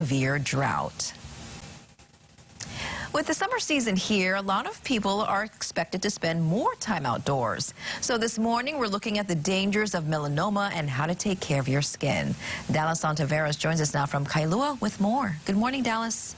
severe drought. With the summer season here, a lot of people are expected to spend more time outdoors. So this morning, we're looking at the dangers of melanoma and how to take care of your skin. Dallas Santaveras joins us now from Kailua with more. Good morning, Dallas.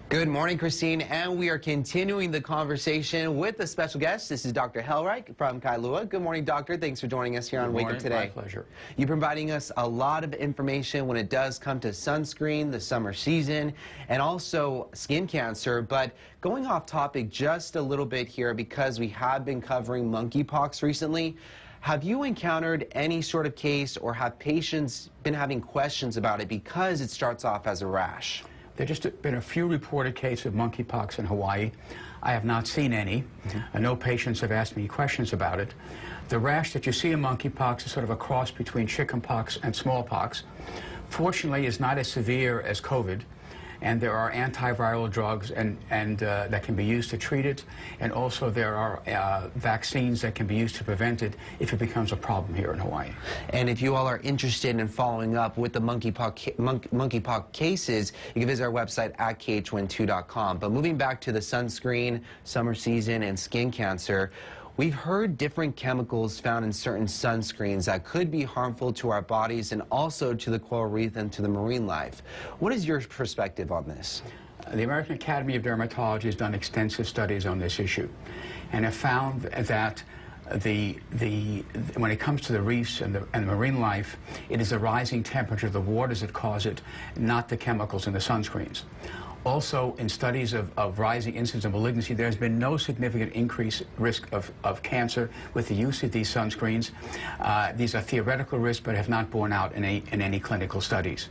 Good morning, Christine, and we are continuing the conversation with a special guest. This is Dr. Helreich from Kailua. Good morning, doctor. Thanks for joining us here on Wake Up Today. My pleasure. You're providing us a lot of information when it does come to sunscreen, the summer season, and also skin cancer. But going off topic just a little bit here, because we have been covering monkeypox recently, have you encountered any sort of case or have patients been having questions about it because it starts off as a rash? There just been a few reported cases of monkeypox in Hawaii. I have not seen any. No patients have asked me questions about it. The rash that you see in monkeypox is sort of a cross between chickenpox and smallpox. Fortunately, it's not as severe as COVID, and there are antiviral drugs that can be used to treat it, and also there are vaccines that can be used to prevent it if it becomes a problem here in Hawaii. And if you all are interested in following up with the monkeypox cases, you can visit our website at KHON2.com. But moving back to the sunscreen, summer season, and skin cancer, we've heard different chemicals found in certain sunscreens that could be harmful to our bodies and also to the coral reef and to the marine life. What is your perspective on this? The American Academy of Dermatology has done extensive studies on this issue and have found that when it comes to the reefs and the marine life, it is the rising temperature of the waters that cause it, not the chemicals in the sunscreens. Also, in studies of rising incidence of malignancy, there's been no significant increased risk of cancer with the use of these sunscreens. These are theoretical risks, but have not borne out in any clinical studies.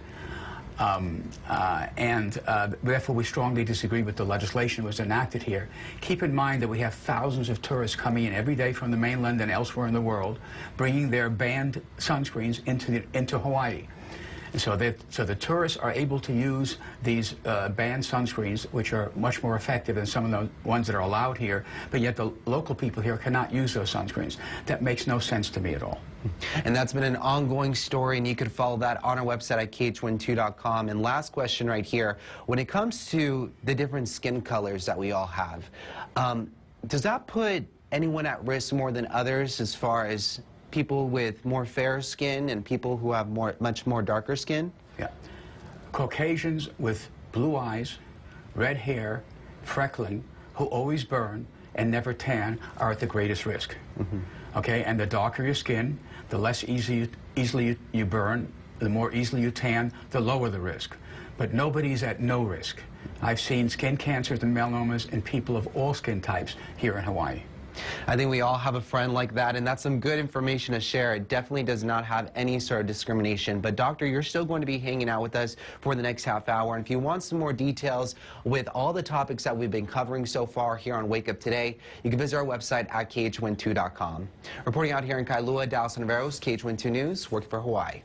Therefore, we strongly disagree with the legislation that was enacted here. Keep in mind that we have thousands of tourists coming in every day from the mainland and elsewhere in the world, bringing their banned sunscreens into Hawaii. And so the tourists are able to use these banned sunscreens, which are much more effective than some of the ones that are allowed here, but yet the local people here cannot use those sunscreens. That makes no sense to me at all. And that's been an ongoing story, and you can follow that on our website at KHON2.com. And last question right here, when it comes to the different skin colors that we all have, does that put anyone at risk more than others as far as people with more fair skin and people who have much more darker skin? Yeah. Caucasians with blue eyes, red hair, freckling, who always burn and never tan are at the greatest risk. Okay, and the darker your skin, the less easily you burn, the more easily you tan, the lower the risk. But nobody's at no risk. I've seen skin cancers and melanomas in people of all skin types here in Hawaii. I think we all have a friend like that, and that's some good information to share. It definitely does not have any sort of discrimination. But doctor, you're still going to be hanging out with us for the next half hour. And if you want some more details with all the topics that we've been covering so far here on Wake Up Today, you can visit our website at KHON2.com. Reporting out here in Kailua, Dallas Santaveras, KHON2 News, working for Hawaii.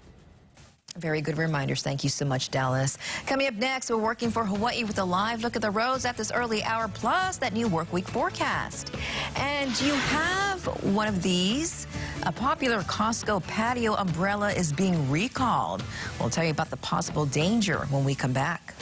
Very good reminders. Thank you so much, Dallas. Coming up next, we're working for Hawaii with a live look at the roads at this early hour, plus that new work week forecast. And you have one of these. A popular Costco patio umbrella is being recalled. We'll tell you about the possible danger when we come back.